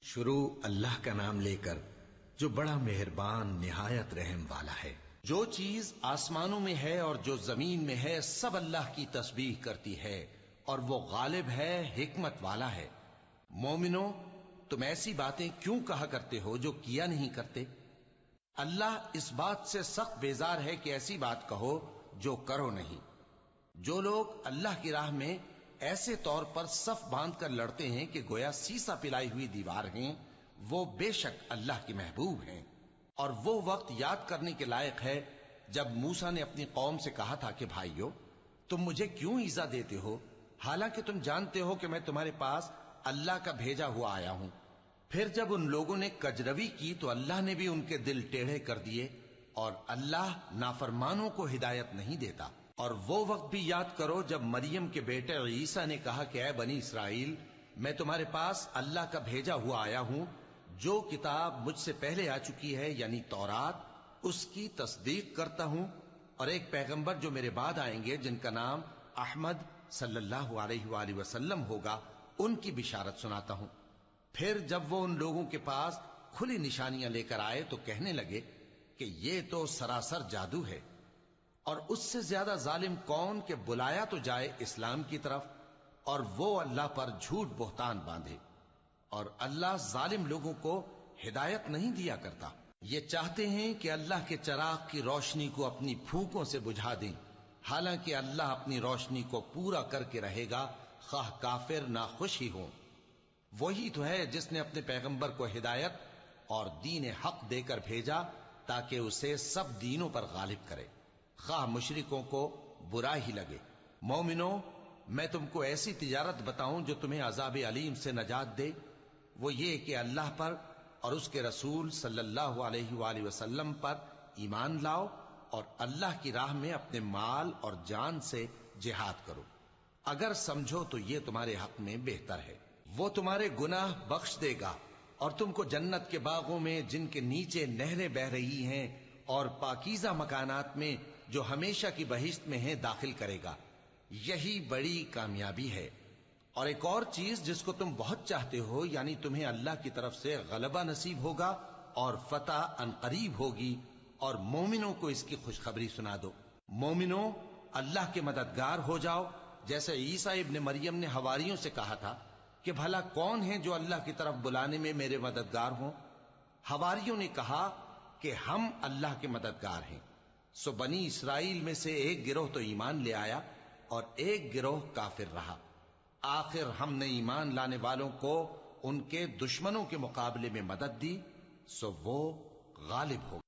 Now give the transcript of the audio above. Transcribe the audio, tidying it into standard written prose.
شروع اللہ کا نام لے کر جو بڑا مہربان نہایت رحم والا ہے۔ جو چیز آسمانوں میں ہے اور جو زمین میں ہے سب اللہ کی تسبیح کرتی ہے اور وہ غالب ہے، حکمت والا ہے۔ مومنو، تم ایسی باتیں کیوں کہا کرتے ہو جو کیا نہیں کرتے؟ اللہ اس بات سے سخت بیزار ہے کہ ایسی بات کہو جو کرو نہیں۔ جو لوگ اللہ کی راہ میں ایسے طور پر صف باندھ کر لڑتے ہیں کہ گویا سیسا پلائی ہوئی دیوار ہیں، وہ بے شک اللہ کے محبوب ہیں۔ اور وہ وقت یاد کرنے کے لائق ہے جب موسیٰ نے اپنی قوم سے کہا تھا کہ بھائیو، تم مجھے کیوں ایذا دیتے ہو حالانکہ تم جانتے ہو کہ میں تمہارے پاس اللہ کا بھیجا ہوا آیا ہوں۔ پھر جب ان لوگوں نے کجروی کی تو اللہ نے بھی ان کے دل ٹیڑھے کر دیے، اور اللہ نافرمانوں کو ہدایت نہیں دیتا۔ اور وہ وقت بھی یاد کرو جب مریم کے بیٹے عیسیٰ نے کہا کہ اے بنی اسرائیل، میں تمہارے پاس اللہ کا بھیجا ہوا آیا ہوں، جو کتاب مجھ سے پہلے آ چکی ہے یعنی تورات، اس کی تصدیق کرتا ہوں، اور ایک پیغمبر جو میرے بعد آئیں گے جن کا نام احمد صلی اللہ علیہ وآلہ وسلم ہوگا، ان کی بشارت سناتا ہوں۔ پھر جب وہ ان لوگوں کے پاس کھلی نشانیاں لے کر آئے تو کہنے لگے کہ یہ تو سراسر جادو ہے، اور اس سے زیادہ ظالم کون کہ بلایا تو جائے اسلام کی طرف اور وہ اللہ پر جھوٹ بہتان باندھے۔ اور اللہ ظالم لوگوں کو ہدایت نہیں دیا کرتا۔ یہ چاہتے ہیں کہ اللہ کے چراغ کی روشنی کو اپنی پھونکوں سے بجھا دیں، حالانکہ اللہ اپنی روشنی کو پورا کر کے رہے گا، خواہ کافر نہ خوش ہی ہوں۔ وہی تو ہے جس نے اپنے پیغمبر کو ہدایت اور دین حق دے کر بھیجا تاکہ اسے سب دینوں پر غالب کرے، خواہ مشرکوں کو برا ہی لگے۔ مومنو، میں تم کو ایسی تجارت بتاؤں جو تمہیں عذاب علیم سے نجات دے؟ وہ یہ کہ اللہ پر اور اس کے رسول صلی اللہ علیہ وآلہ وسلم پر ایمان لاؤ اور اللہ کی راہ میں اپنے مال اور جان سے جہاد کرو، اگر سمجھو تو یہ تمہارے حق میں بہتر ہے۔ وہ تمہارے گناہ بخش دے گا اور تم کو جنت کے باغوں میں جن کے نیچے نہریں بہ رہی ہیں اور پاکیزہ مکانات میں جو ہمیشہ کی بہشت میں ہیں داخل کرے گا۔ یہی بڑی کامیابی ہے۔ اور ایک اور چیز جس کو تم بہت چاہتے ہو، یعنی تمہیں اللہ کی طرف سے غلبہ نصیب ہوگا اور فتح عنقریب ہوگی، اور مومنوں کو اس کی خوشخبری سنا دو۔ مومنوں، اللہ کے مددگار ہو جاؤ، جیسے عیسیٰ ابن مریم نے حواریوں سے کہا تھا کہ بھلا کون ہیں جو اللہ کی طرف بلانے میں میرے مددگار ہوں؟ حواریوں نے کہا کہ ہم اللہ کے مددگار ہیں۔ سو بنی اسرائیل میں سے ایک گروہ تو ایمان لے آیا اور ایک گروہ کافر رہا۔ آخر ہم نے ایمان لانے والوں کو ان کے دشمنوں کے مقابلے میں مدد دی، سو وہ غالب ہو